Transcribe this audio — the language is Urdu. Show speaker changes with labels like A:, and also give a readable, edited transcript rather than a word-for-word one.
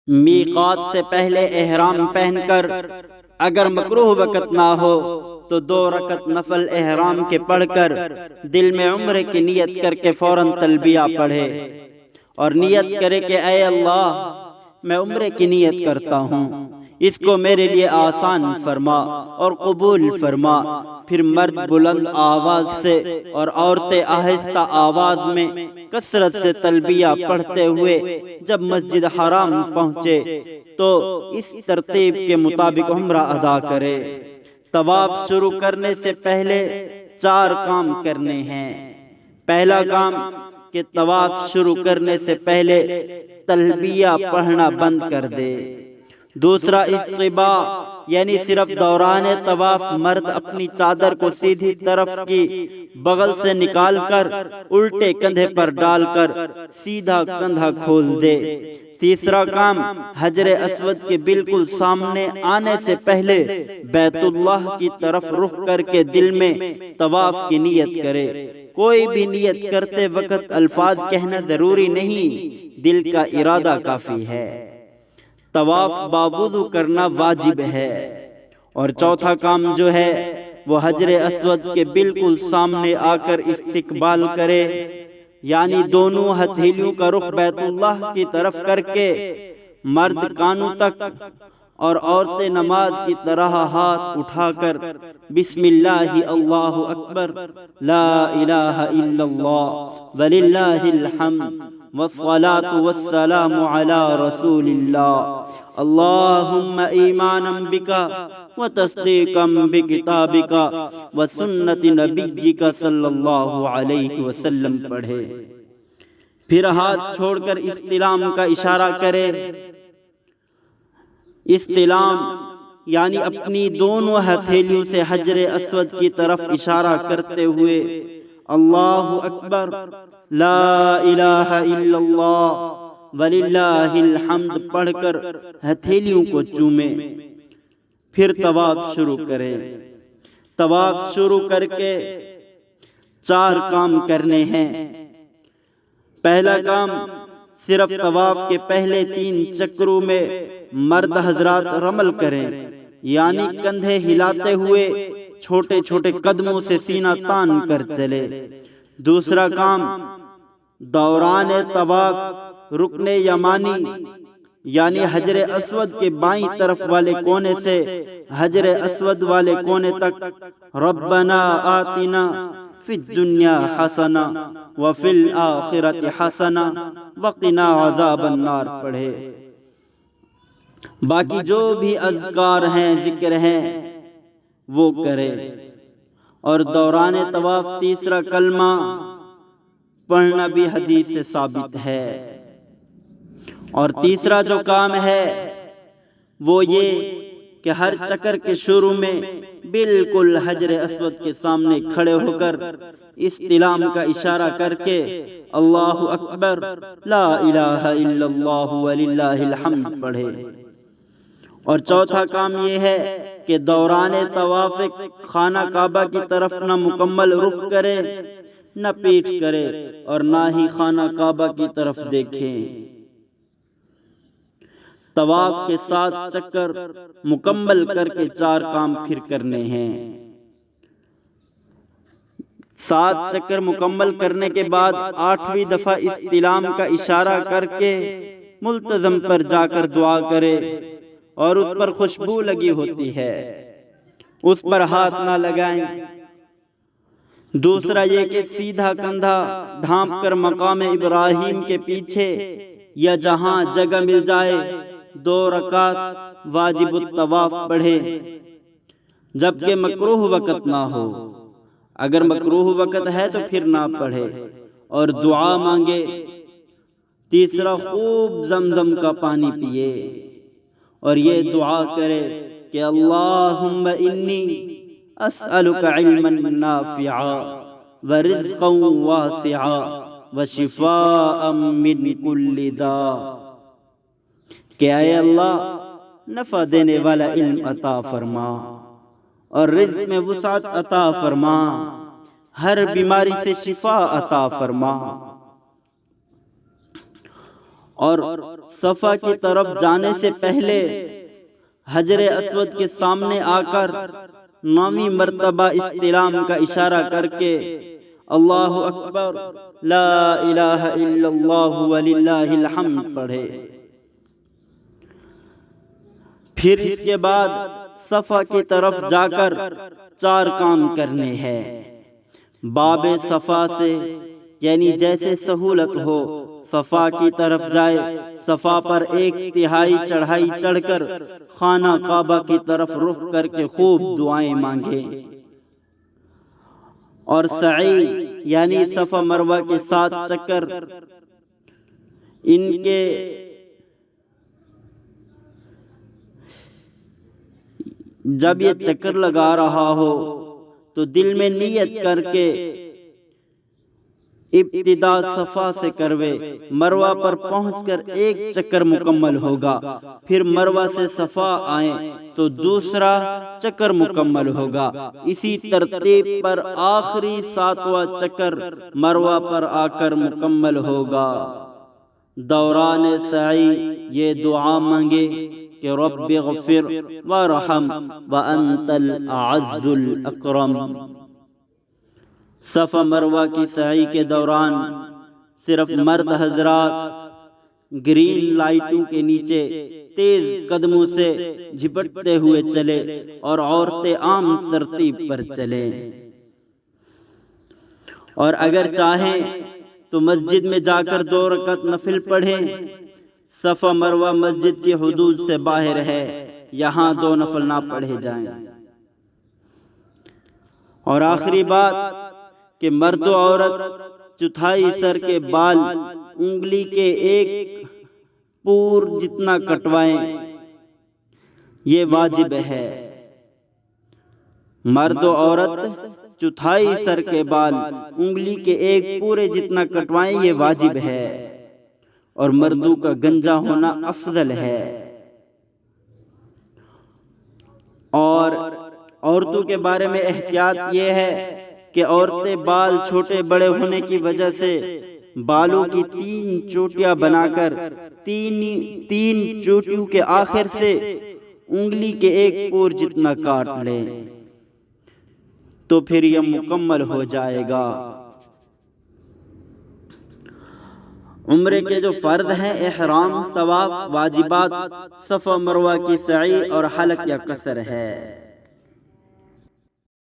A: میقات سے پہلے احرام پہن کر اگر مکروہ وقت نہ ہو تو 2 رکعت نفل احرام کے پڑھ کر دل میں عمرے کی نیت کر کے فوراً تلبیہ پڑھے اور نیت کرے کہ اے اللہ میں عمرے کی نیت کرتا ہوں، اس کو میرے لیے آسان فرما اور قبول فرما۔ پھر مرد بلند آواز سے اور عورتیں آہستہ آواز میں کثرت سے تلبیہ پڑھتے ہوئے جب مسجد حرام پہنچے تو اس ترتیب کے مطابق عمرہ ادا کرے۔ طواف شروع کرنے سے پہلے 4 کام کرنے ہیں۔ پہلا کام کہ طواف شروع کرنے سے پہلے تلبیہ پڑھنا بند کر دے۔ دوسرا استباء یعنی صرف دوران طواف مرد اپنی چادر کو سیدھی طرف کی بغل سے نکال کر الٹے کندھے پر ڈال کر سیدھا کندھا کھول دے۔ تیسرا کام حجر اسود کے بالکل سامنے آنے سے پہلے بیت اللہ کی طرف رخ کر کے دل میں طواف کی نیت کرے۔ کوئی بھی نیت کرتے وقت الفاظ کہنا ضروری نہیں، دل کا ارادہ کافی ہے۔ طواف باوضو کرنا واجب ہے۔ اور چوتھا کام جو ہے وہ حجر اسود کے بالکل سامنے آ کر استقبال کرے، یعنی دونوں ہتھیلیوں کا رخ بیت اللہ کی طرف کر کے مرد کانوں تک اور عورتیں نماز کی طرح ہاتھ اٹھا کر بسم اللہ اللہ اکبر لا الہ الا اللہ وللہ الحمد والصلاة والسلام علی رسول اللہ اللہم ایمانا بکا وتصدیقا بکتابکا وسنت نبیکا صلی اللہ علیہ وسلم پڑھے۔ پھر ہاتھ چھوڑ کر استلام کا اشارہ کرے۔ استلام یعنی اپنی دونوں ہتھیلیوں سے حجر اسود کی طرف اشارہ کرتے ہوئے اللہ اکبر لا الہ الا اللہ وللہ الحمد پڑھ کر ہتھیلیوں کو چومے۔ پھر طواف شروع کرے۔ طواف شروع کر کے 4 کام کرنے ہیں۔ پہلا کام صرف طواف کے پہلے 3 چکروں میں مرد حضرات رمل کریں، یعنی کندھے ہلاتے ہوئے چھوٹے چھوٹے قدموں سے سینہ تان کر چلے۔ دوسرا کام دوران طواف رکن یمانی یعنی حجر اسود کے بائیں طرف والے کونے سے حجر اسود والے کونے تک ربنا آتنا فی الدنیا حسنہ وفی الآخرۃ حسنہ وقنا عذاب النار پڑھے۔ باقی جو بھی اذکار ہیں، ذکر ہیں، وہ کرے۔ اور دوران طواف تیسرا کلمہ پڑھنا بھی حدیث سے ثابت ہے۔ اور تیسرا جو کام ہے وہ یہ کہ ہر چکر کے شروع میں بالکل حجر اسود کے سامنے کھڑے ہو کر استلام کا اشارہ کر کے اللہ اکبر لا الہ الا اللہ وللہ الحمد پڑھے۔ اور چوتھا کام یہ ہے کہ دوران طواف خانہ کعبہ کی طرف نہ مکمل رخ کرے، نہ پیٹھ کرے اور نہ ہی خانہ کعبہ کی طرف دیکھے۔ طواف کے 7 چکر مکمل کر کے 4 کام پھر کرنے ہیں۔ 7 چکر مکمل کرنے کے بعد 8ویں دفعہ استلام کا اشارہ کر کے ملتزم پر جا کر دعا کرے، اور اس پر خوشبو لگی ہوتی ہے، اس پر ہاتھ نہ لگائیں۔ دوسرا یہ کہ سیدھا کندھا ڈھانپ کر مقام ابراہیم کے پیچھے یا جہاں جگہ مل جائے 2 رکعت واجب الطواف پڑھے، جبکہ مکروہ وقت نہ ہو۔ اگر مکروہ وقت ہے تو پھر نہ پڑھے اور دعا مانگے۔ تیسرا خوب زمزم کا پانی پیے اور یہ دعا کرے کہ اللہم انی اسألک علما نافعا ورزقا واسعا وشفاء من کل داء، کہ اے اللہ نفع دینے والا علم عطا فرما اور رزق میں وسعت عطا فرما، ہر بیماری سے شفا عطا فرما۔ اور صفا کی طرف جانے سے پہلے حجر اسود کے سامنے آ کر 9ویں مرتبہ استلام کا اشارہ کر کے اللہ اکبر لا الہ الا اللہ وللہ الحمد پڑھے۔ پھر اس کے بعد صفا کی طرف جا کر 4 کام کرنے ہیں۔ باب صفا سے یعنی جیسے سہولت ہو صفا کی طرف جائے، صفا پر 1/3 چڑھائی چڑھ کر خانہ کعبہ کی طرف رخ کر کے خوب دعائیں مانگے، اور سعی یعنی صفا مروہ کے 7 چکر ان کے جب یہ چکر لگا رہا ہو تو دل میں نیت کر کے ابتدا صفا سے کروے، مروہ پر پہنچ کر 1 چکر مکمل ہوگا، پھر مروہ سے صفا آئیں تو دوسرا چکر مکمل ہوگا، اسی ترتیب پر آخری 7واں چکر مروہ پر آ کر مکمل ہوگا۔ دوران سعی یہ دعا مانگے کہ رب اغفر وارحم وانت الاعز الاکرم۔ صفا مروہ کی سعی کے دوران صرف مرد حضرات گرین لائٹوں کے نیچے تیز قدموں سے جھپٹتے ہوئے چلے اور عورتیں عام ترتیب پر چلیں، اور اگر چاہیں تو مسجد میں جا کر 2 رکعت نفل پڑھیں۔ صفا مروہ مسجد کی حدود سے باہر ہے، یہاں 2 نفل نہ پڑھے جائیں۔ اور آخری بات کہ مرد و عورت چوتھائی سر کے بال انگلی کے 1 پور جتنا کٹوائیں، یہ واجب ہے۔ مرد و عورت چوتھائی سر کے بال انگلی کے 1 پورے جتنا کٹوائیں، یہ واجب ہے، اور مردوں کا گنجا ہونا افضل ہے۔ اور عورتوں کے بارے میں احتیاط یہ ہے کہ عورتیں بال چھوٹے بڑے ہونے کی وجہ سے بالوں کی 3 چوٹیاں بنا کر 3 چوٹیوں کے آخر سے انگلی کے 1 پور جتنا کاٹ لیں تو پھر یہ مکمل ہو جائے گا۔ عمرے کے جو فرض ہیں احرام، طواف، واجبات، صفا مروہ کی سعی اور حلق یا قصر ہے۔